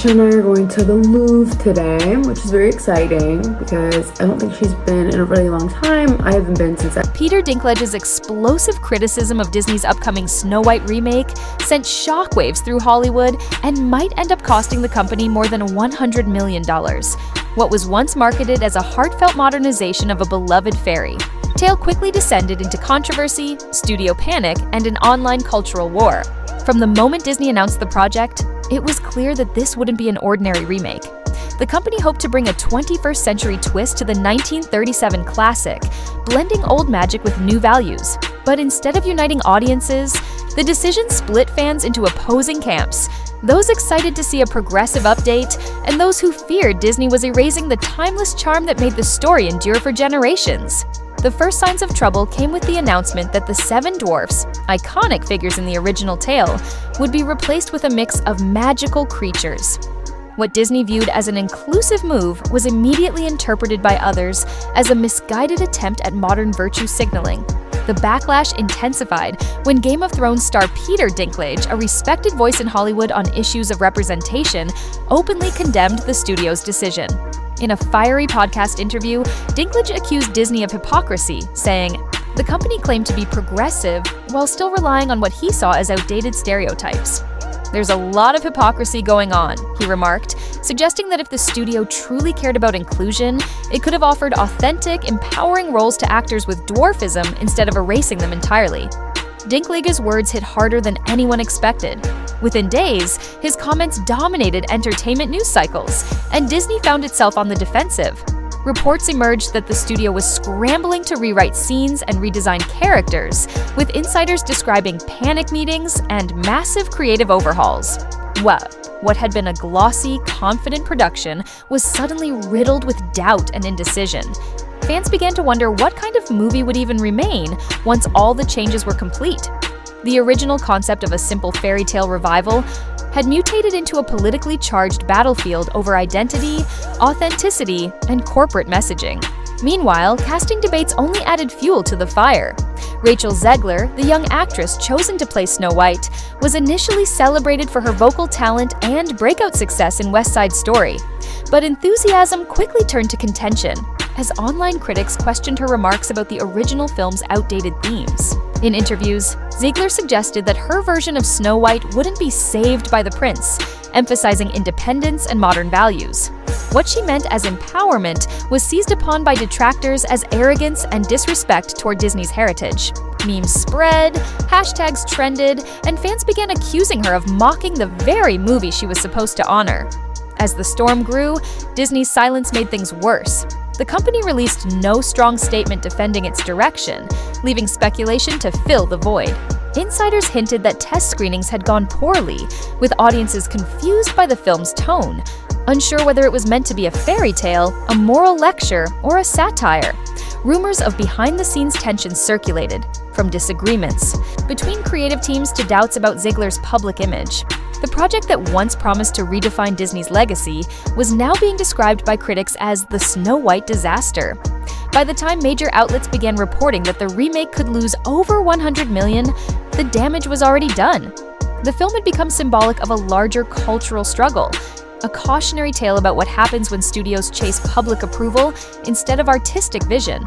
Rachel and I are going to the Louvre today, which is very exciting because I don't think she's been in a really long time. I haven't been since Peter Dinklage's explosive criticism of Disney's upcoming Snow White remake sent shockwaves through Hollywood and might end up costing the company more than $100 million. What was once marketed as a heartfelt modernization of a beloved fairy, tale quickly descended into controversy, studio panic, and an online cultural war. From the moment Disney announced the project, it was clear that this wouldn't be an ordinary remake. The company hoped to bring a 21st century twist to the 1937 classic, blending old magic with new values. But instead of uniting audiences, the decision split fans into opposing camps, those excited to see a progressive update, and those who feared Disney was erasing the timeless charm that made the story endure for generations. The first signs of trouble came with the announcement that the seven dwarfs, iconic figures in the original tale, would be replaced with a mix of magical creatures. What Disney viewed as an inclusive move was immediately interpreted by others as a misguided attempt at modern virtue signaling. The backlash intensified when Game of Thrones star Peter Dinklage, a respected voice in Hollywood on issues of representation, openly condemned the studio's decision. In a fiery podcast interview, Dinklage accused Disney of hypocrisy, saying, "The company claimed to be progressive while still relying on what he saw as outdated stereotypes. There's a lot of hypocrisy going on," he remarked, suggesting that if the studio truly cared about inclusion, it could have offered authentic, empowering roles to actors with dwarfism instead of erasing them entirely. Dinklage's words hit harder than anyone expected. Within days, his comments dominated entertainment news cycles, and Disney found itself on the defensive. Reports emerged that the studio was scrambling to rewrite scenes and redesign characters, with insiders describing panic meetings and massive creative overhauls. What had been a glossy, confident production was suddenly riddled with doubt and indecision. Fans began to wonder what kind of movie would even remain once all the changes were complete. The original concept of a simple fairy tale revival had mutated into a politically charged battlefield over identity, authenticity, and corporate messaging. Meanwhile, casting debates only added fuel to the fire. Rachel Zegler, the young actress chosen to play Snow White, was initially celebrated for her vocal talent and breakout success in West Side Story. But enthusiasm quickly turned to contention, as online critics questioned her remarks about the original film's outdated themes. In interviews, Zegler suggested that her version of Snow White wouldn't be saved by the prince, emphasizing independence and modern values. What she meant as empowerment was seized upon by detractors as arrogance and disrespect toward Disney's heritage. Memes spread, hashtags trended, and fans began accusing her of mocking the very movie she was supposed to honor. As the storm grew, Disney's silence made things worse. The company released no strong statement defending its direction, leaving speculation to fill the void. Insiders hinted that test screenings had gone poorly, with audiences confused by the film's tone, unsure whether it was meant to be a fairy tale, a moral lecture, or a satire. Rumors of behind-the-scenes tensions circulated, from disagreements between creative teams to doubts about Zegler's public image. The project that once promised to redefine Disney's legacy was now being described by critics as the Snow White disaster. By the time major outlets began reporting that the remake could lose over $100 million, the damage was already done. The film had become symbolic of a larger cultural struggle, a cautionary tale about what happens when studios chase public approval instead of artistic vision.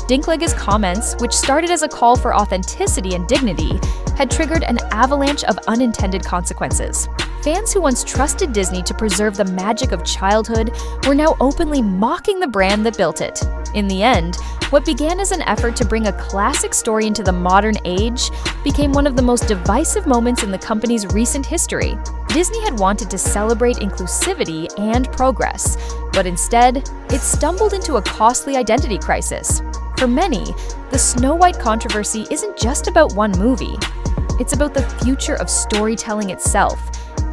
Dinklage's comments, which started as a call for authenticity and dignity, had triggered an avalanche of unintended consequences. Fans who once trusted Disney to preserve the magic of childhood were now openly mocking the brand that built it. In the end, what began as an effort to bring a classic story into the modern age became one of the most divisive moments in the company's recent history. Disney had wanted to celebrate inclusivity and progress, but instead, it stumbled into a costly identity crisis. For many, the Snow White controversy isn't just about one movie. It's about the future of storytelling itself,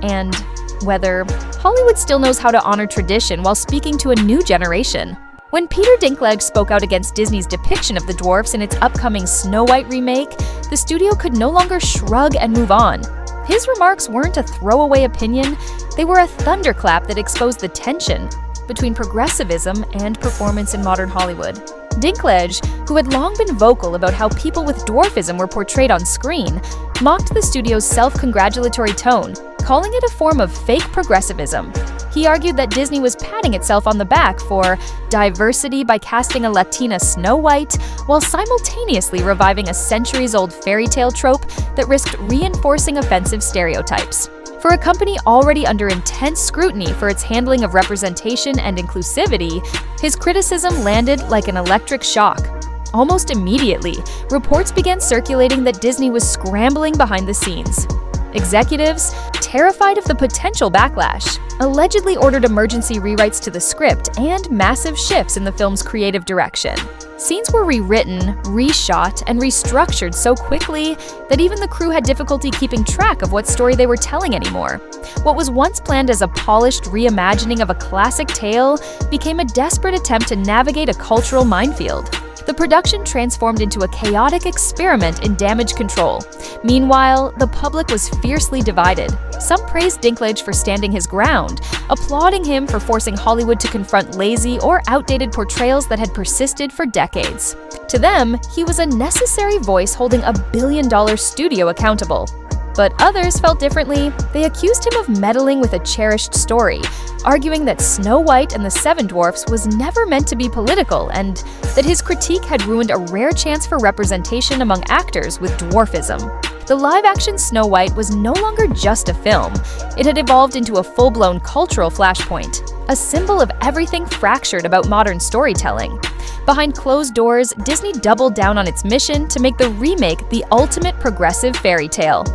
and whether Hollywood still knows how to honor tradition while speaking to a new generation. When Peter Dinklage spoke out against Disney's depiction of the dwarfs in its upcoming Snow White remake, the studio could no longer shrug and move on. His remarks weren't a throwaway opinion, they were a thunderclap that exposed the tension between progressivism and performance in modern Hollywood. Dinklage, who had long been vocal about how people with dwarfism were portrayed on screen, mocked the studio's self-congratulatory tone, calling it a form of fake progressivism. He argued that Disney was patting itself on the back for diversity by casting a Latina Snow White, while simultaneously reviving a centuries-old fairy tale trope that risked reinforcing offensive stereotypes. For a company already under intense scrutiny for its handling of representation and inclusivity, his criticism landed like an electric shock. Almost immediately, reports began circulating that Disney was scrambling behind the scenes. Executives, terrified of the potential backlash, allegedly ordered emergency rewrites to the script and massive shifts in the film's creative direction. Scenes were rewritten, reshot, and restructured so quickly that even the crew had difficulty keeping track of what story they were telling anymore. What was once planned as a polished reimagining of a classic tale became a desperate attempt to navigate a cultural minefield. The production transformed into a chaotic experiment in damage control. Meanwhile, the public was fiercely divided. Some praised Dinklage for standing his ground, applauding him for forcing Hollywood to confront lazy or outdated portrayals that had persisted for decades. To them, he was a necessary voice holding a billion-dollar studio accountable. But others felt differently. They accused him of meddling with a cherished story, arguing that Snow White and the Seven Dwarfs was never meant to be political and that his critique had ruined a rare chance for representation among actors with dwarfism. The live-action Snow White was no longer just a film. It had evolved into a full-blown cultural flashpoint, a symbol of everything fractured about modern storytelling. Behind closed doors, Disney doubled down on its mission to make the remake the ultimate progressive fairy tale.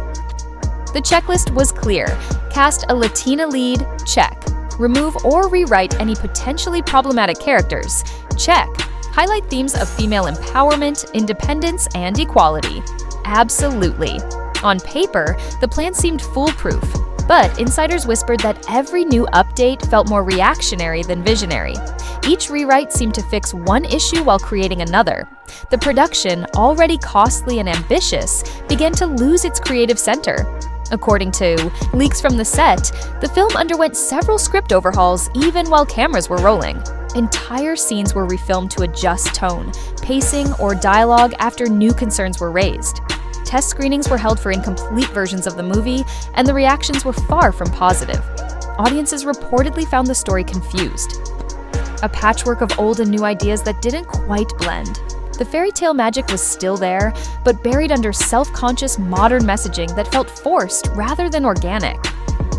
The checklist was clear. Cast a Latina lead, check. Remove or rewrite any potentially problematic characters, check. Highlight themes of female empowerment, independence, and equality. Absolutely. On paper, the plan seemed foolproof, but insiders whispered that every new update felt more reactionary than visionary. Each rewrite seemed to fix one issue while creating another. The production, already costly and ambitious, began to lose its creative center. According to leaks from the set, the film underwent several script overhauls even while cameras were rolling. Entire scenes were refilmed to adjust tone, pacing, or dialogue after new concerns were raised. Test screenings were held for incomplete versions of the movie, and the reactions were far from positive. Audiences reportedly found the story confused. A patchwork of old and new ideas that didn't quite blend. The fairy tale magic was still there, but buried under self-conscious modern messaging that felt forced rather than organic.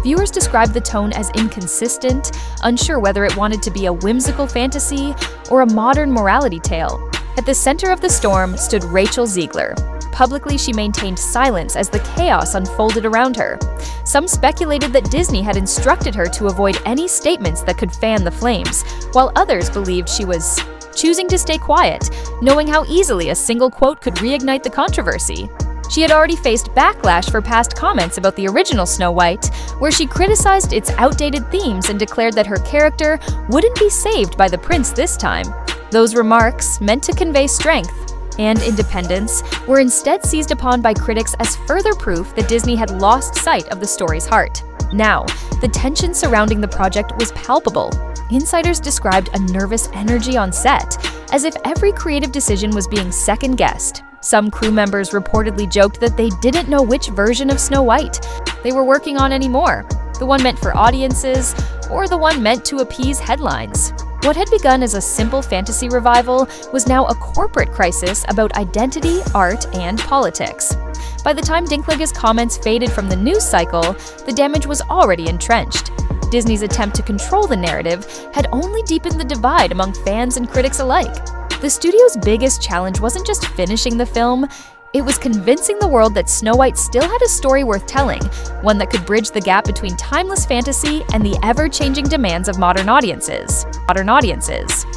Viewers described the tone as inconsistent, unsure whether it wanted to be a whimsical fantasy or a modern morality tale. At the center of the storm stood Rachel Zegler. Publicly, she maintained silence as the chaos unfolded around her. Some speculated that Disney had instructed her to avoid any statements that could fan the flames, while others believed she was choosing to stay quiet, knowing how easily a single quote could reignite the controversy. She had already faced backlash for past comments about the original Snow White, where she criticized its outdated themes and declared that her character wouldn't be saved by the prince this time. Those remarks, meant to convey strength and independence, were instead seized upon by critics as further proof that Disney had lost sight of the story's heart. Now, the tension surrounding the project was palpable. Insiders described a nervous energy on set, as if every creative decision was being second-guessed. Some crew members reportedly joked that they didn't know which version of Snow White they were working on anymore, the one meant for audiences or the one meant to appease headlines. What had begun as a simple fantasy revival was now a corporate crisis about identity, art, and politics. By the time Dinklage's comments faded from the news cycle, the damage was already entrenched. Disney's attempt to control the narrative had only deepened the divide among fans and critics alike. The studio's biggest challenge wasn't just finishing the film, it was convincing the world that Snow White still had a story worth telling, one that could bridge the gap between timeless fantasy and the ever-changing demands of modern audiences.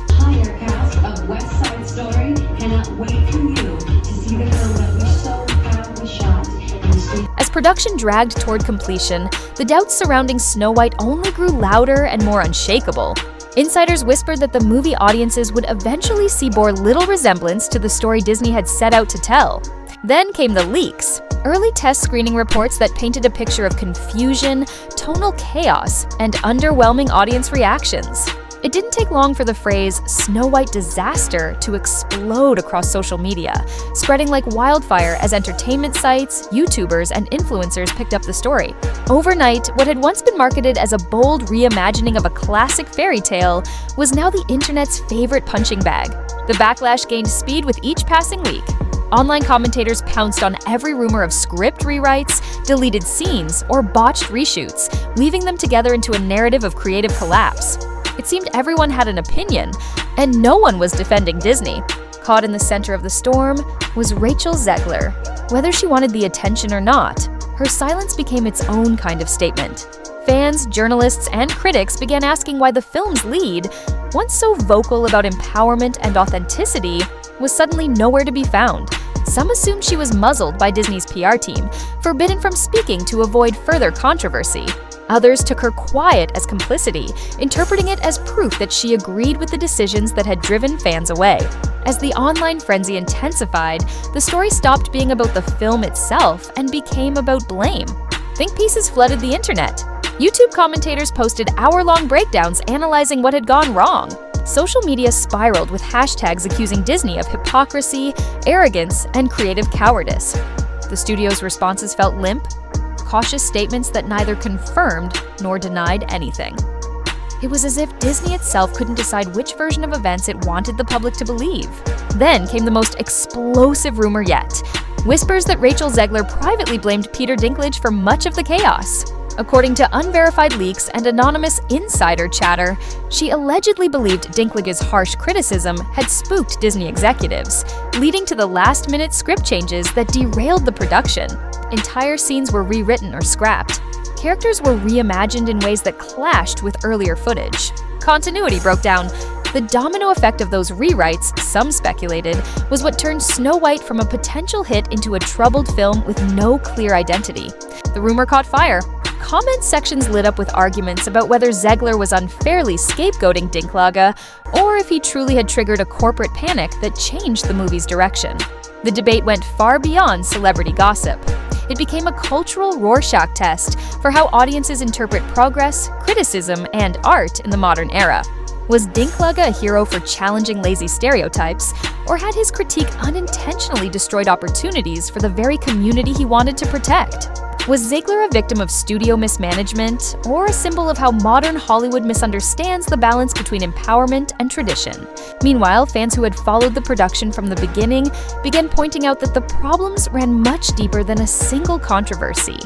Entire cast of West Side Story cannot wait for you to see the film that we so proudly shot in the street. As production dragged toward completion, the doubts surrounding Snow White only grew louder and more unshakable. Insiders whispered that the movie audiences would eventually see bore little resemblance to the story Disney had set out to tell. Then came the leaks. Early test screening reports that painted a picture of confusion, tonal chaos, and underwhelming audience reactions. It didn't take long for the phrase "Snow White disaster" to explode across social media, spreading like wildfire as entertainment sites, YouTubers, and influencers picked up the story. Overnight, what had once been marketed as a bold reimagining of a classic fairy tale was now the internet's favorite punching bag. The backlash gained speed with each passing week. Online commentators pounced on every rumor of script rewrites, deleted scenes, or botched reshoots, weaving them together into a narrative of creative collapse. It seemed everyone had an opinion, and no one was defending Disney. Caught in the center of the storm was Rachel Zegler. Whether she wanted the attention or not, her silence became its own kind of statement. Fans, journalists, and critics began asking why the film's lead, once so vocal about empowerment and authenticity, was suddenly nowhere to be found. Some assumed she was muzzled by Disney's PR team, forbidden from speaking to avoid further controversy. Others took her quiet as complicity, interpreting it as proof that she agreed with the decisions that had driven fans away. As the online frenzy intensified, the story stopped being about the film itself and became about blame. Think pieces flooded the internet. YouTube commentators posted hour-long breakdowns analyzing what had gone wrong. Social media spiraled with hashtags accusing Disney of hypocrisy, arrogance, and creative cowardice. The studio's responses felt limp, cautious statements that neither confirmed nor denied anything. It was as if Disney itself couldn't decide which version of events it wanted the public to believe. Then came the most explosive rumor yet: whispers that Rachel Zegler privately blamed Peter Dinklage for much of the chaos. According to unverified leaks and anonymous insider chatter, she allegedly believed Dinklage's harsh criticism had spooked Disney executives, leading to the last-minute script changes that derailed the production. Entire scenes were rewritten or scrapped. Characters were reimagined in ways that clashed with earlier footage. Continuity broke down. The domino effect of those rewrites, some speculated, was what turned Snow White from a potential hit into a troubled film with no clear identity. The rumor caught fire. Comment sections lit up with arguments about whether Zegler was unfairly scapegoating Dinklage, or if he truly had triggered a corporate panic that changed the movie's direction. The debate went far beyond celebrity gossip. It became a cultural Rorschach test for how audiences interpret progress, criticism, and art in the modern era. Was Dinklage a hero for challenging lazy stereotypes, or had his critique unintentionally destroyed opportunities for the very community he wanted to protect? Was Zegler a victim of studio mismanagement, or a symbol of how modern Hollywood misunderstands the balance between empowerment and tradition? Meanwhile, fans who had followed the production from the beginning began pointing out that the problems ran much deeper than a single controversy.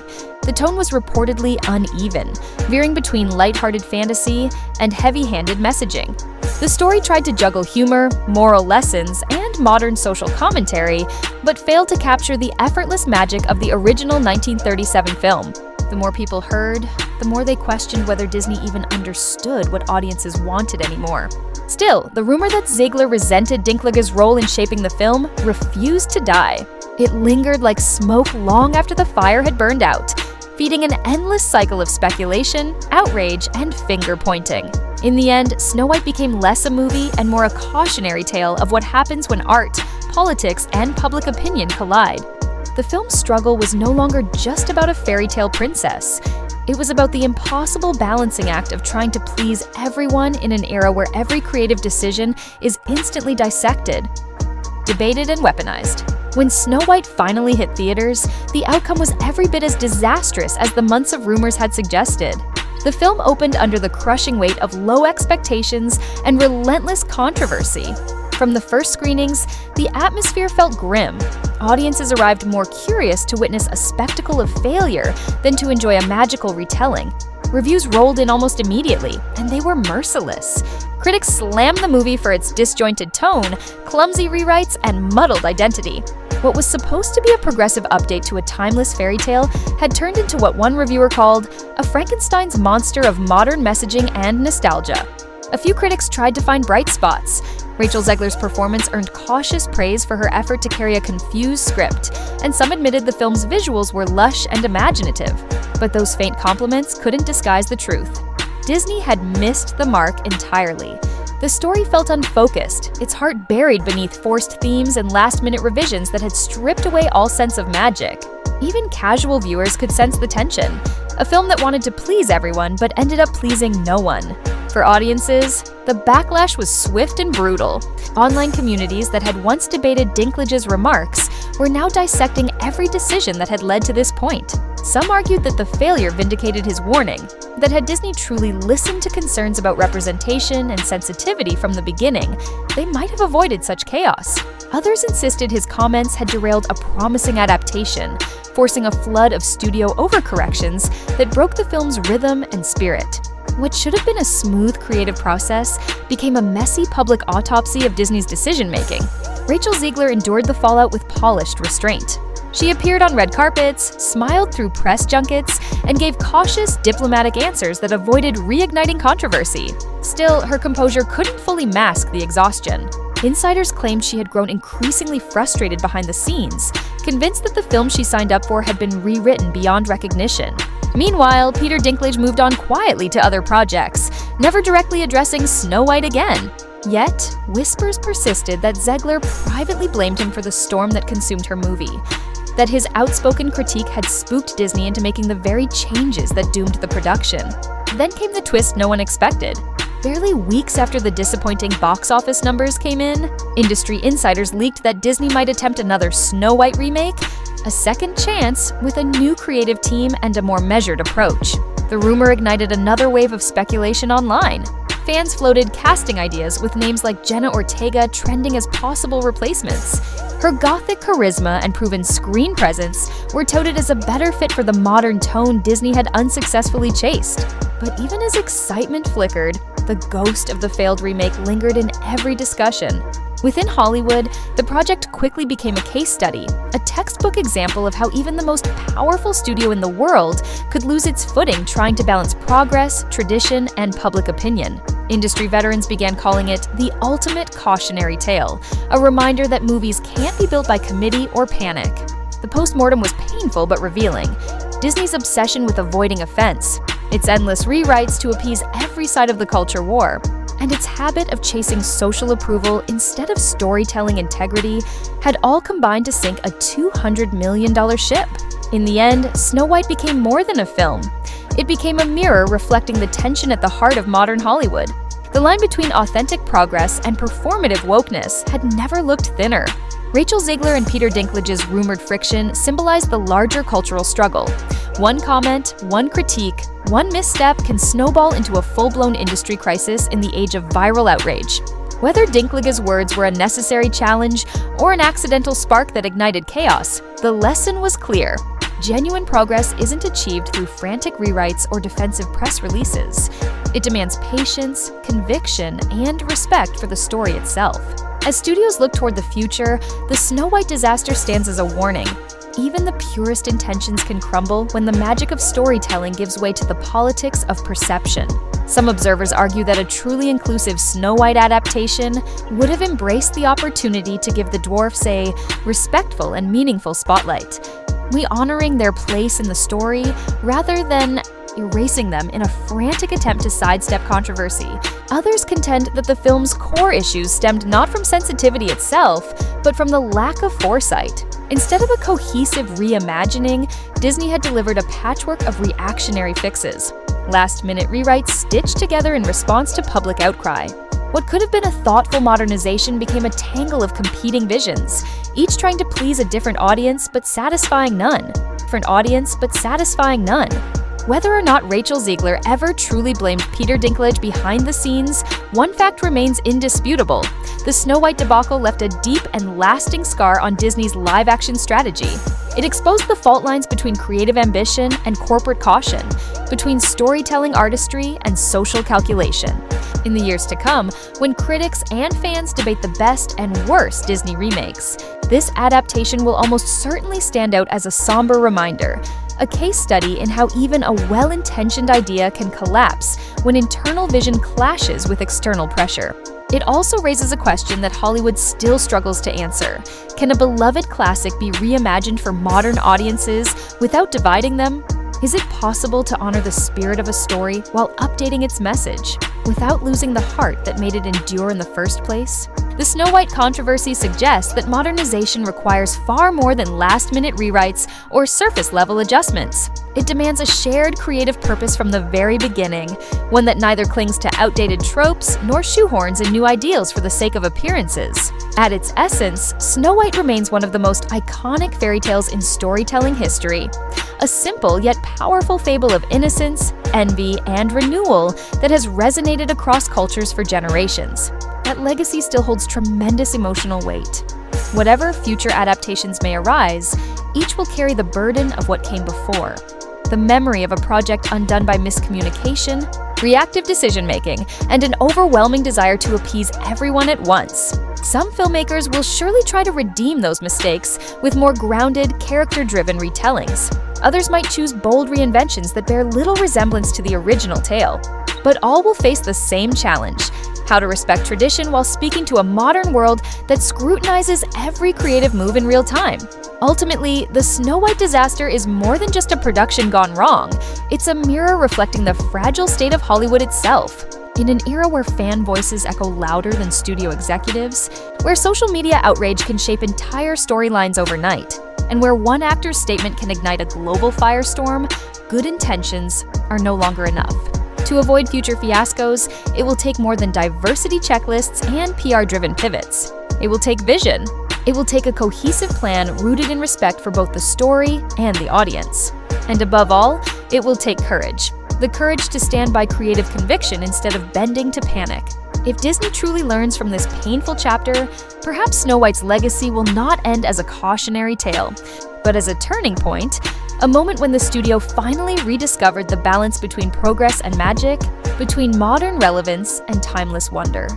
The tone was reportedly uneven, veering between lighthearted fantasy and heavy-handed messaging. The story tried to juggle humor, moral lessons, and modern social commentary, but failed to capture the effortless magic of the original 1937 film. The more people heard, the more they questioned whether Disney even understood what audiences wanted anymore. Still, the rumor that Zegler resented Dinklage's role in shaping the film refused to die. It lingered like smoke long after the fire had burned out, feeding an endless cycle of speculation, outrage, and finger-pointing. In the end, Snow White became less a movie and more a cautionary tale of what happens when art, politics, and public opinion collide. The film's struggle was no longer just about a fairy tale princess. It was about the impossible balancing act of trying to please everyone in an era where every creative decision is instantly dissected, debated, and weaponized. When Snow White finally hit theaters, the outcome was every bit as disastrous as the months of rumors had suggested. The film opened under the crushing weight of low expectations and relentless controversy. From the first screenings, the atmosphere felt grim. Audiences arrived more curious to witness a spectacle of failure than to enjoy a magical retelling. Reviews rolled in almost immediately, and they were merciless. Critics slammed the movie for its disjointed tone, clumsy rewrites, and muddled identity. What was supposed to be a progressive update to a timeless fairy tale had turned into what one reviewer called a Frankenstein's monster of modern messaging and nostalgia. A few critics tried to find bright spots. Rachel Zegler's performance earned cautious praise for her effort to carry a confused script, and some admitted the film's visuals were lush and imaginative. But those faint compliments couldn't disguise the truth. Disney had missed the mark entirely. The story felt unfocused, its heart buried beneath forced themes and last-minute revisions that had stripped away all sense of magic. Even casual viewers could sense the tension. A film that wanted to please everyone but ended up pleasing no one. For audiences, the backlash was swift and brutal. Online communities that had once debated Dinklage's remarks were now dissecting every decision that had led to this point. Some argued that the failure vindicated his warning, that had Disney truly listened to concerns about representation and sensitivity from the beginning, they might have avoided such chaos. Others insisted his comments had derailed a promising adaptation, forcing a flood of studio overcorrections that broke the film's rhythm and spirit. What should have been a smooth creative process became a messy public autopsy of Disney's decision-making. Rachel Zegler endured the fallout with polished restraint. She appeared on red carpets, smiled through press junkets, and gave cautious, diplomatic answers that avoided reigniting controversy. Still, her composure couldn't fully mask the exhaustion. Insiders claimed she had grown increasingly frustrated behind the scenes, convinced that the film she signed up for had been rewritten beyond recognition. Meanwhile, Peter Dinklage moved on quietly to other projects, never directly addressing Snow White again. Yet, whispers persisted that Zegler privately blamed him for the storm that consumed her movie, that his outspoken critique had spooked Disney into making the very changes that doomed the production. Then came the twist no one expected. Barely weeks after the disappointing box office numbers came in, industry insiders leaked that Disney might attempt another Snow White remake, a second chance with a new creative team and a more measured approach. The rumor ignited another wave of speculation online. Fans floated casting ideas with names like Jenna Ortega trending as possible replacements. Her gothic charisma and proven screen presence were touted as a better fit for the modern tone Disney had unsuccessfully chased. But even as excitement flickered, the ghost of the failed remake lingered in every discussion. Within Hollywood, the project quickly became a case study, a textbook example of how even the most powerful studio in the world could lose its footing trying to balance progress, tradition, and public opinion. Industry veterans began calling it the ultimate cautionary tale, a reminder that movies can't be built by committee or panic. The postmortem was painful but revealing. Disney's obsession with avoiding offense, its endless rewrites to appease every side of the culture war, and its habit of chasing social approval instead of storytelling integrity had all combined to sink a $200 million ship. In the end, Snow White became more than a film. It became a mirror reflecting the tension at the heart of modern Hollywood. The line between authentic progress and performative wokeness had never looked thinner. Rachel Zegler and Peter Dinklage's rumored friction symbolized the larger cultural struggle. One comment, one critique, one misstep can snowball into a full-blown industry crisis in the age of viral outrage. Whether Dinklage's words were a necessary challenge or an accidental spark that ignited chaos, the lesson was clear. Genuine progress isn't achieved through frantic rewrites or defensive press releases. It demands patience, conviction, and respect for the story itself. As studios look toward the future, the Snow White disaster stands as a warning. Even the purest intentions can crumble when the magic of storytelling gives way to the politics of perception. Some observers argue that a truly inclusive Snow White adaptation would have embraced the opportunity to give the dwarfs a respectful and meaningful spotlight, honoring their place in the story rather than erasing them in a frantic attempt to sidestep controversy. Others contend that the film's core issues stemmed not from sensitivity itself, but from the lack of foresight. Instead of a cohesive reimagining, Disney had delivered a patchwork of reactionary fixes, last-minute rewrites stitched together in response to public outcry. What could have been a thoughtful modernization became a tangle of competing visions, each trying to please a different audience but satisfying none. Whether or not Rachel Zegler ever truly blamed Peter Dinklage behind the scenes, one fact remains indisputable. The Snow White debacle left a deep and lasting scar on Disney's live-action strategy. It exposed the fault lines between creative ambition and corporate caution, between storytelling artistry and social calculation. In the years to come, when critics and fans debate the best and worst Disney remakes, this adaptation will almost certainly stand out as a somber reminder, a case study in how even a well-intentioned idea can collapse when internal vision clashes with external pressure. It also raises a question that Hollywood still struggles to answer. Can a beloved classic be reimagined for modern audiences without dividing them? Is it possible to honor the spirit of a story while updating its message, without losing the heart that made it endure in the first place? The Snow White controversy suggests that modernization requires far more than last-minute rewrites or surface-level adjustments. It demands a shared creative purpose from the very beginning, one that neither clings to outdated tropes nor shoehorns in new ideals for the sake of appearances. At its essence, Snow White remains one of the most iconic fairy tales in storytelling history. A simple yet powerful fable of innocence, envy, and renewal that has resonated across cultures for generations. That legacy still holds tremendous emotional weight. Whatever future adaptations may arise, each will carry the burden of what came before. The memory of a project undone by miscommunication, reactive decision-making, and an overwhelming desire to appease everyone at once. Some filmmakers will surely try to redeem those mistakes with more grounded, character-driven retellings. Others might choose bold reinventions that bear little resemblance to the original tale. But all will face the same challenge: how to respect tradition while speaking to a modern world that scrutinizes every creative move in real time. Ultimately, the Snow White disaster is more than just a production gone wrong. It's a mirror reflecting the fragile state of Hollywood itself. In an era where fan voices echo louder than studio executives, where social media outrage can shape entire storylines overnight, and where one actor's statement can ignite a global firestorm, good intentions are no longer enough. To avoid future fiascos, it will take more than diversity checklists and PR-driven pivots. It will take vision. It will take a cohesive plan rooted in respect for both the story and the audience. And above all, it will take courage. The courage to stand by creative conviction instead of bending to panic. If Disney truly learns from this painful chapter, perhaps Snow White's legacy will not end as a cautionary tale, but as a turning point, a moment when the studio finally rediscovered the balance between progress and magic, between modern relevance and timeless wonder.